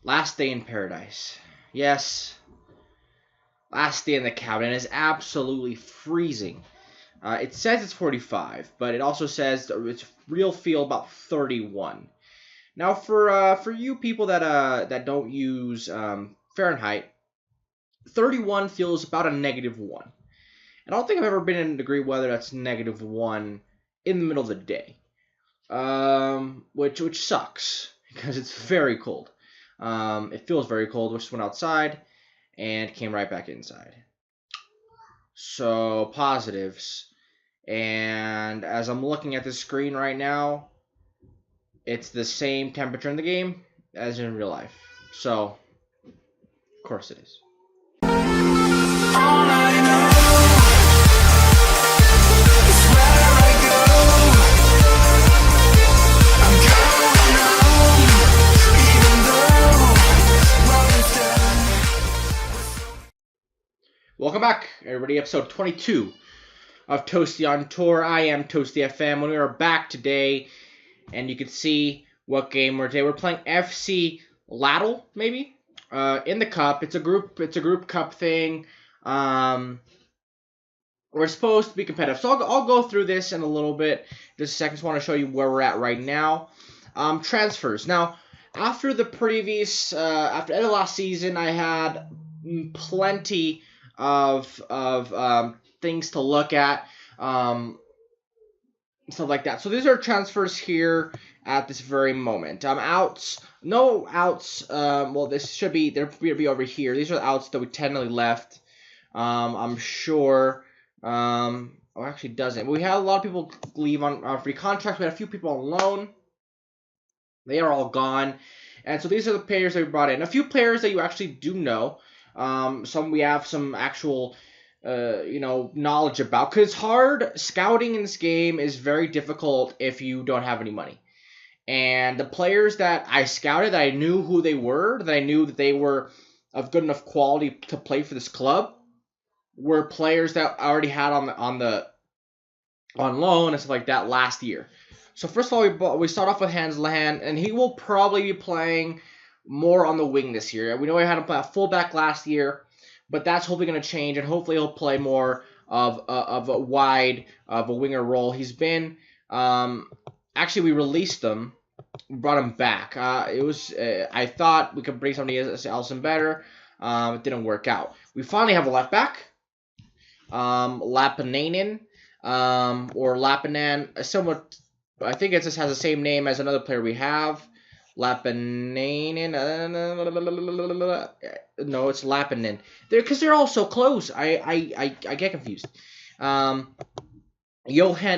Last day in paradise. Yes, last day in the cabin. It is absolutely freezing. It says it's 45, but it also says it's real feel about 31. Now, for you people that don't use Fahrenheit, 31 feels about a -1. And I don't think I've ever been in a degree weather that's -1 in the middle of the day, which sucks because it's very cold. It feels very cold. We just went outside and came right back inside. So positives. And as I'm looking at the screen right now, it's the same temperature in the game as in real life. So, of course it is. Welcome back, everybody. Episode 22 of Toasty on Tour. I am Toasty FM. We are back today, and you can see what game we're today. We're playing FC Lattle, maybe, in the cup. It's a group cup thing. We're supposed to be competitive, so I'll go through this in a little bit. Just a second. Just want to show you where we're at right now. Transfers. Now, after the previous, after the end of last season, I had plenty of things to look at, stuff like that. So these are transfers here at this very moment. Outs, no outs. Well, this should be over here. These are the outs that we technically left. I'm sure. Oh, actually doesn't. We had a lot of people leave on free contracts. We had a few people on loan. They are all gone. And so these are the players that we brought in. A few players that you actually do know. Some we have some actual, knowledge about. Because it's hard. Scouting in this game is very difficult if you don't have any money. And the players that I scouted, that I knew who they were, that I knew that they were of good enough quality to play for this club, were players that I already had on loan and stuff like that last year. So first of all, we start off with Hans Lahan, and he will probably be playing more on the wing this year. We know we had him play a fullback last year, but that's hopefully going to change, and hopefully he'll play more of a wide of a winger role. He's been actually we released him, we brought him back. I thought we could bring somebody else in better. It didn't work out. We finally have a left back, Lapanainen, or Lapanan, somewhat. I think it just has the same name as another player we have. Lapanainen. No, it's Lapanen. Because they're all so close. I get confused. Johan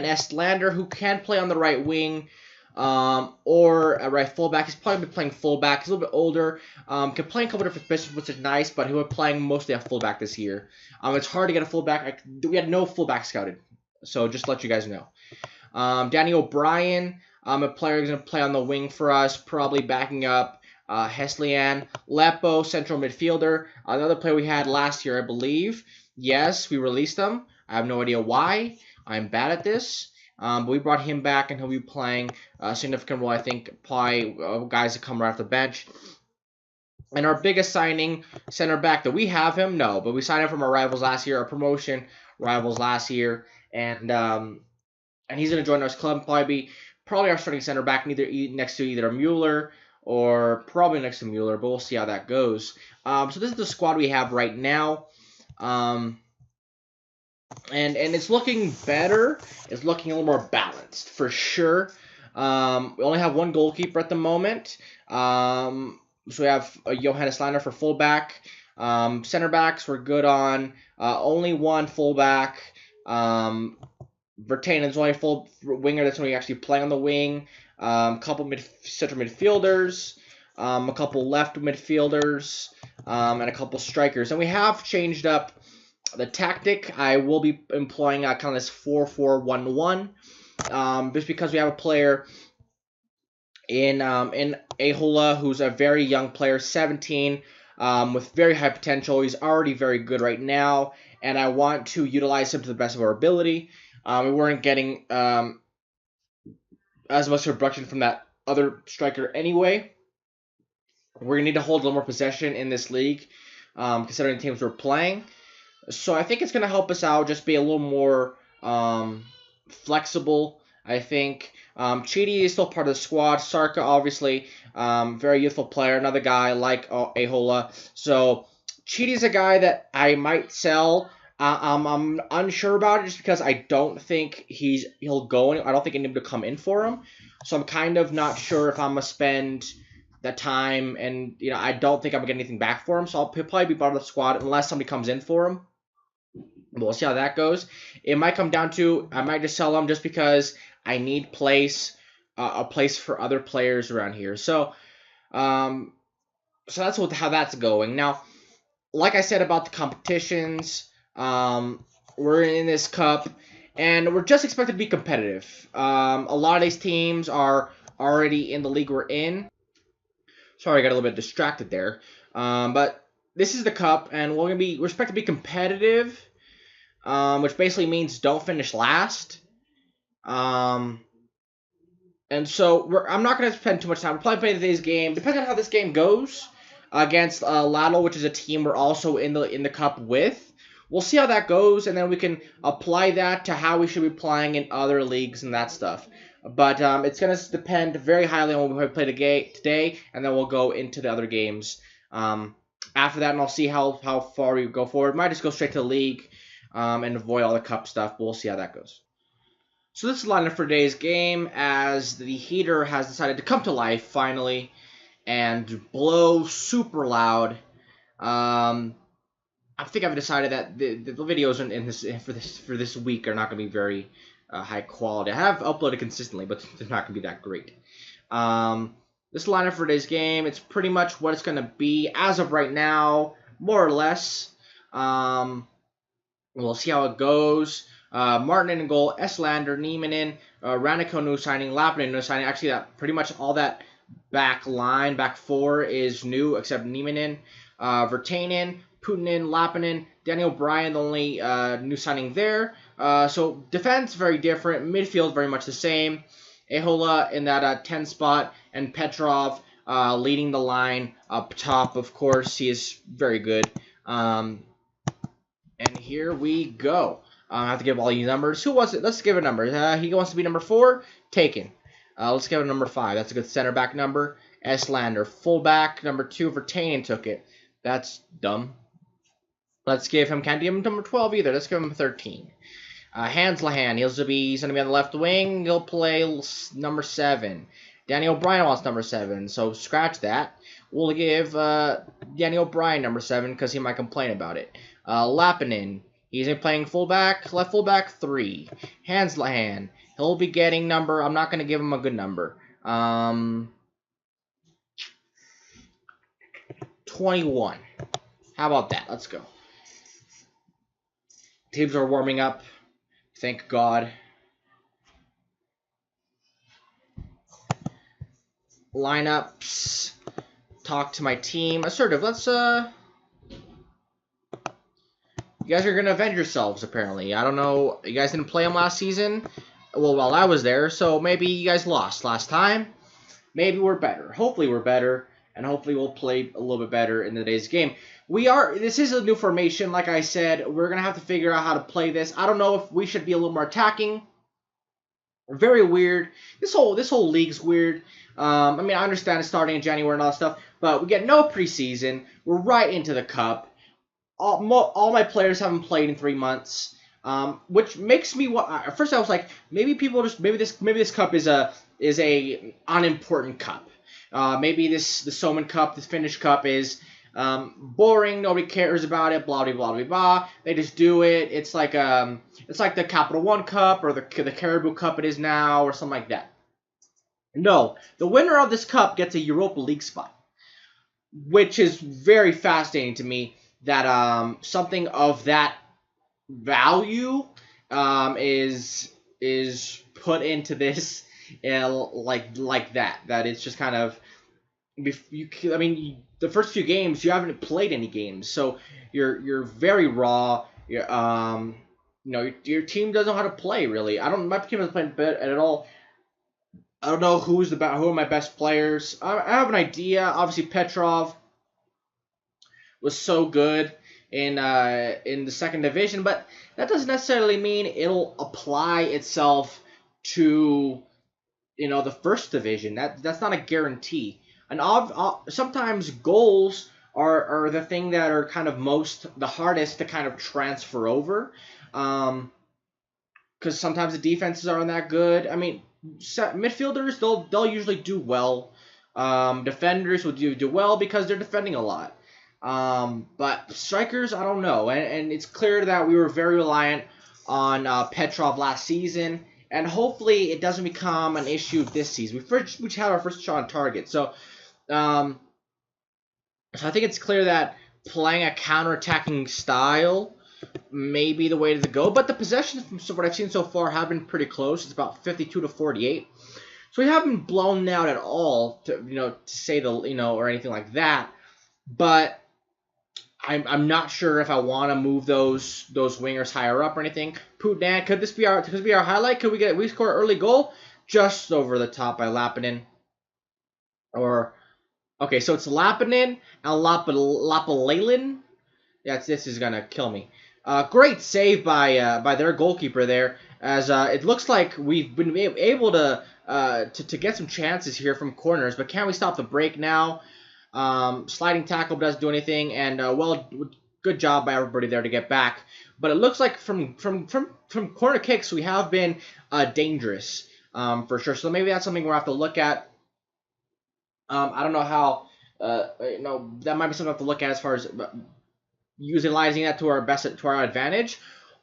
Estlander, who can play on the right wing, or a right fullback. He's probably been playing fullback. He's a little bit older. Can play in a couple different positions, which is nice, but he was playing mostly a fullback this year. It's hard to get a fullback. We had no fullback scouted, so just to let you guys know. Danny O'Brien, a player who's going to play on the wing for us, probably backing up Heslian. Lepo, central midfielder, another player we had last year, I believe. Yes, we released him. I have no idea why. I'm bad at this. But we brought him back, and he'll be playing a significant role, I think, probably guys that come right off the bench. And our biggest signing, center back, that we have him? No, but we signed him from our rivals last year, our promotion rivals last year, and he's going to join our club, probably our starting center back, next to either Mueller or probably next to Mueller, but we'll see how that goes. So this is the squad we have right now. And it's looking better. It's looking a little more balanced, for sure. We only have one goalkeeper at the moment. So we have Johannes Lander for fullback. Center backs, we're good on. Only one fullback. Vertanen's only full winger that's only actually playing on the wing. Couple central midfielders. A couple left midfielders. And a couple strikers. And we have changed up the tactic. I will be employing kind of this 4-4-1-1, just because we have a player in Ahola who's a very young player, 17, with very high potential. He's already very good right now, and I want to utilize him to the best of our ability. We weren't getting as much production from that other striker anyway. We're gonna need to hold a little more possession in this league, considering the teams we're playing. So I think it's gonna help us out, just be a little more flexible. I think Chidi is still part of the squad. Sarka, obviously, very youthful player, another guy like Ahola. So Chidi's a guy that I might sell. I'm unsure about it just because I don't think he'll go. I don't think anybody will come in for him. So I'm kind of not sure if I'm gonna spend that time, and I don't think I'm gonna get anything back for him. So I'll probably be part of the squad unless somebody comes in for him. We'll see how that goes. It might come down to I might just sell him just because I need a place for other players around here. So that's how that's going. Now, like I said about the competitions, we're in this cup, and we're just expected to be competitive. A lot of these teams are already in the league we're in. Sorry, I got a little bit distracted there. But this is the cup, and we're expected to be competitive, which basically means don't finish last. And so I'm not going to spend too much time. We'll probably play today's game. Depending on how this game goes against Latto, which is a team we're also in the cup with. We'll see how that goes, and then we can apply that to how we should be playing in other leagues and that stuff. But it's going to depend very highly on what we play today, and then we'll go into the other games after that, and I'll see how far we go forward. Might just go straight to the league and avoid all the cup stuff, but we'll see how that goes. So this is lineup for today's game, as the heater has decided to come to life finally and blow super loud. I think I've decided that the videos for this week are not going to be very high quality. I have uploaded consistently, but they're not going to be that great. This lineup for today's game, it's pretty much what it's going to be as of right now, more or less. We'll see how it goes. Martin in goal, Eslander, Niemanen, Ranico new signing, Lappinen new signing. Actually, that pretty much all that back four is new except Niemanen, Virtanen, Putinen, Lappinen, Daniel Bryan, the only new signing there. So defense very different, midfield very much the same. Ahola in that 10 spot, and Petrov leading the line up top. Of course, he is very good. And here we go. I have to give all you numbers. Who wants it? Let's give a number. He wants to be number 4. Taken. Let's give it number 5. That's a good center back number. Eslander. Fullback number 2. Virtanen took it. That's dumb. Let's give him. Can't give him number 12 either. Let's give him 13. Hanslahan. He's going to be on the left wing. He'll play number 7. Danny O'Brien wants number 7. So scratch that. We'll give Danny O'Brien number 7 because he might complain about it. Lappinen. He's playing fullback, left fullback 3. Hanslahan. He'll be getting number. I'm not going to give him a good number. 21. How about that? Let's go. Teams are warming up. Thank God. Lineups. Talk to my team. Assertive. Let's You guys are going to avenge yourselves, apparently. I don't know. You guys didn't play them last season. Well, while I was there. So maybe you guys lost last time. Maybe we're better. Hopefully we're better. And hopefully we'll play a little bit better in today's game. This is a new formation, like I said. We're going to have to figure out how to play this. I don't know if we should be a little more attacking. Very weird. This whole league's weird. I mean, I understand it's starting in January and all that stuff. But we get no preseason. We're right into the cup. All my players haven't played in 3 months, which makes me. At first, I was like, maybe this cup is a unimportant cup. Maybe the Soman Cup, this Finnish Cup is boring. Nobody cares about it. Blah blah blah blah blah. They just do it. It's like the Capital One Cup or the Caribou Cup it is now or something like that. No, the winner of this cup gets a Europa League spot, which is very fascinating to me. That something of that value is put into this like that. That it's just kind of I mean, the first few games you haven't played any games, so you're very raw. Your team doesn't know how to play really. My team doesn't play at all. I don't know who are my best players. I have an idea. Obviously, Petrov was so good in the second division, but that doesn't necessarily mean it'll apply itself to the first division. That's not a guarantee. And sometimes goals are the thing that are kind of the hardest to kind of transfer over, because sometimes the defenses aren't that good. I mean, midfielders they'll usually do well. Defenders will do well because they're defending a lot. But strikers, I don't know. And it's clear that we were very reliant on Petrov last season, and hopefully it doesn't become an issue this season. We had our first shot on target, so I think it's clear that playing a counter-attacking style may be the way to go. But the possessions from what I've seen so far have been pretty close. It's about 52 to 48. So we haven't blown out at all to say or anything like that. But I'm not sure if I want to move those wingers higher up or anything. Putnan, could this be our highlight? Could we score an early goal just over the top by Lappinen? Or okay, so it's Lappinen and Lapalalin. Yeah, this is gonna kill me. Great save by their goalkeeper there, as it looks like we've been able to get some chances here from corners, but can we stop the break now? Sliding tackle doesn't do anything, and good job by everybody there to get back. But it looks like from corner kicks we have been dangerous for sure. So maybe that's something we'll have to look at. I don't know how that might be something we have to look at as far as utilizing that to our advantage.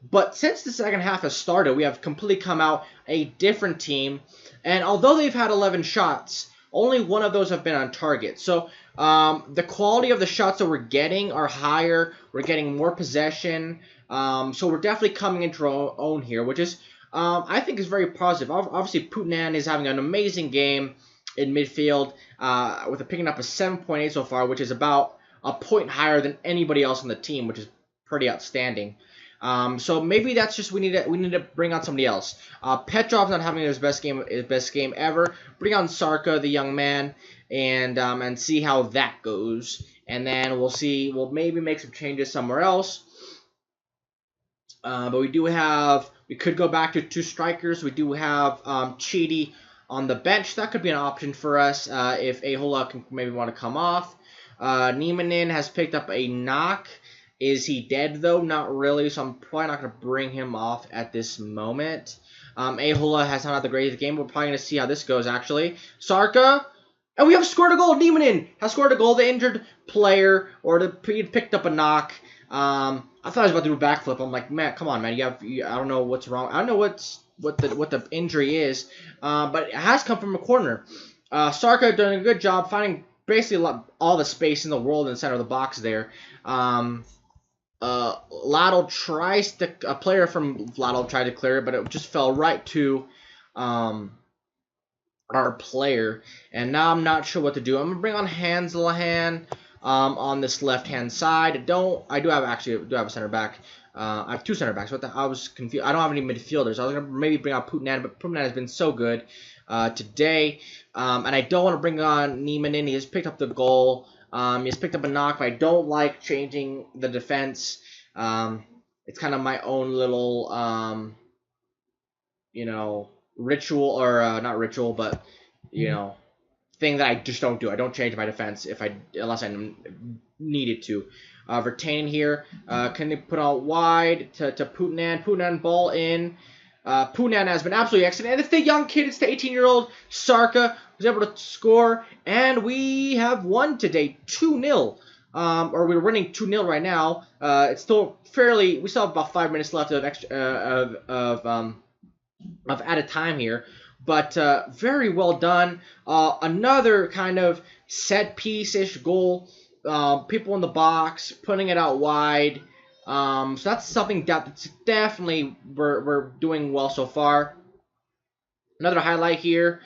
But since the second half has started, we have completely come out a different team, and although they've had 11 shots, only one of those have been on target. So the quality of the shots that we're getting are higher. We're getting more possession. So we're definitely coming into our own here, which is I think is very positive. Obviously, Putnan is having an amazing game in midfield with picking up a 7.8 so far, which is about a point higher than anybody else on the team, which is pretty outstanding. So maybe that's just we need to bring on somebody else. Petrov's not having his best game ever. Bring on Sarka, the young man, and see how that goes. And then we'll see. We'll maybe make some changes somewhere else. But we could go back to two strikers. We do have Chidi on the bench. That could be an option for us if Ahola can maybe want to come off. Niemanen has picked up a knock. Is he dead, though? Not really, so I'm probably not going to bring him off at this moment. Ahola has not had the greatest game. We're probably going to see how this goes, actually. Sarka, and we have scored a goal. Niemanen has scored a goal. The injured player, he picked up a knock. I thought I was about to do a backflip. I'm like, man, come on, man. I don't know what's wrong. I don't know what the injury is, but it has come from a corner. Sarka doing a good job finding basically all the space in the world in the center of the box there. Laddle tries to a player from Laddle tried to clear it, but it just fell right to our player. And now I'm not sure what to do. I'm gonna bring on Hanselahan on this left hand side. I do have a center back. I have two center backs. I was confused. I don't have any midfielders. I was gonna maybe bring out Putnan, but Putnan has been so good today. And I don't want to bring on Niemanen. He has picked up the goal. He has picked up a knock, but I don't like changing the defense. It's kind of my own little, ritual, or not ritual, but, thing that I just don't do. I don't change my defense unless I needed to. Retaining here. Can they put out wide to Putnan? Putnan ball in. Putnan has been absolutely excellent. And it's the young kid, it's the 18-year-old Sarka who's able to score. And we have won today 2-0. Or we're winning 2-0 right now. It's still we still have about 5 minutes left of added time here. But very well done. Another kind of set piece-ish goal. People in the box, putting it out wide. So that's something that's definitely we're doing well so far. Another highlight here.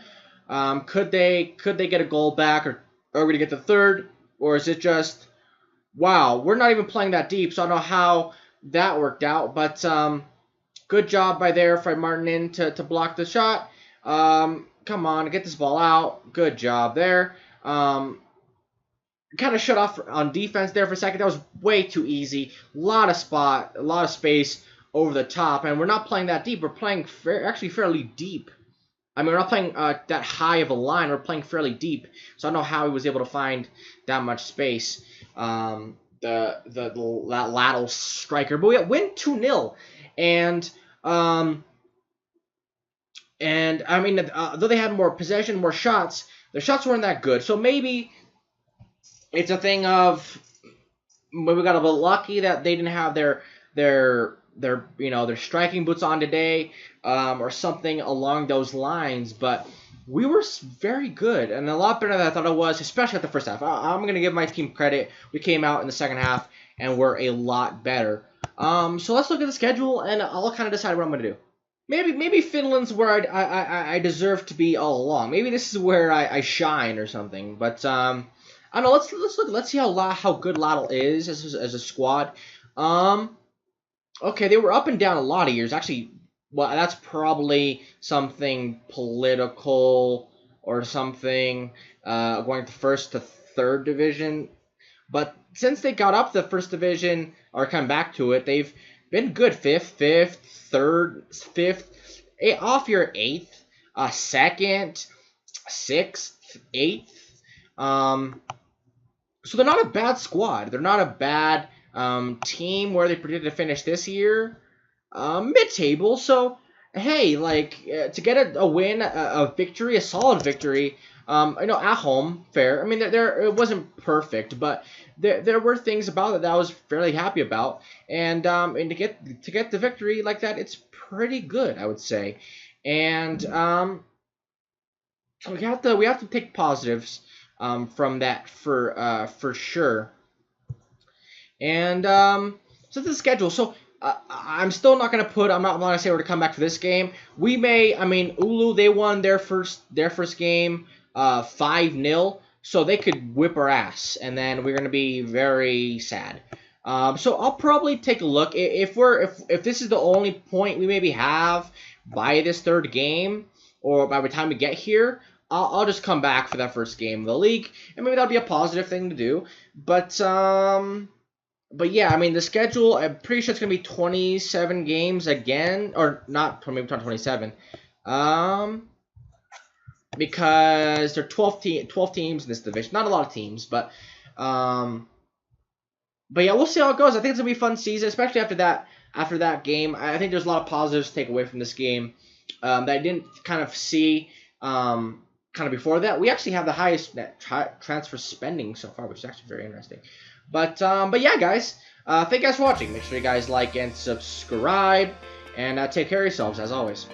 Could they get a goal back, or are we gonna get the third, or is it just wow? We're not even playing that deep, so I don't know how that worked out. But good job by Martin to block the shot. Come on, get this ball out. Good job there. Kind of shut off on defense there for a second. That was way too easy. A lot of space over the top, and we're not playing that deep. We're playing actually fairly deep. I mean, we're not playing that high of a line. We're playing fairly deep, so I don't know how he was able to find that much space. That lateral striker, but we win 2-0, and I mean, though they had more possession, more shots, their shots weren't that good. So maybe it's a thing of maybe we got a bit lucky that they didn't have their striking boots on today, or something along those lines. But we were very good and a lot better than I thought it was, especially at the first half. I'm going to give my team credit. We came out in the second half and we're a lot better. So let's look at the schedule and I'll kind of decide what I'm going to do. Maybe Finland's where I deserve to be all along. Maybe this is where I shine or something. But I don't know. Let's look. Let's see how good Lattel is as a squad. Okay, they were up and down a lot of years. Actually, well, that's probably something political or something, going to first to third division. But since they got up to the first division or come back to it, they've been good. Fifth, third, fifth, off year 8th, second, 6th, 8th. So they're not a bad squad. They're not a bad team where they predicted to finish this year. Mid-table, so hey, like to get a win, a victory, a solid victory, at home, fair. I mean, it wasn't perfect, but there were things about it that I was fairly happy about, and to get the victory like that, it's pretty good, I would say, and we have to take positives from that for sure, and so the schedule, so. I'm still not gonna I'm not gonna say we're to come back to this game. We may, I mean, Ulu, they won their first game 5-0, so they could whip our ass, and then we're gonna be very sad. So I'll probably take a look if this is the only point we maybe have by this third game, or by the time we get here. I'll just come back for that first game of the league, and maybe that'll be a positive thing to do. But yeah, I mean, the schedule, I'm pretty sure it's going to be 27 games again, or not, maybe not 27, because there are 12 teams in this division. Not a lot of teams, but yeah, we'll see how it goes. I think it's going to be a fun season, especially after that game. I think there's a lot of positives to take away from this game that I didn't kind of see kind of before that. We actually have the highest net transfer spending so far, which is actually very interesting. But yeah, guys, thank you guys for watching. Make sure you guys like and subscribe, and take care of yourselves, as always.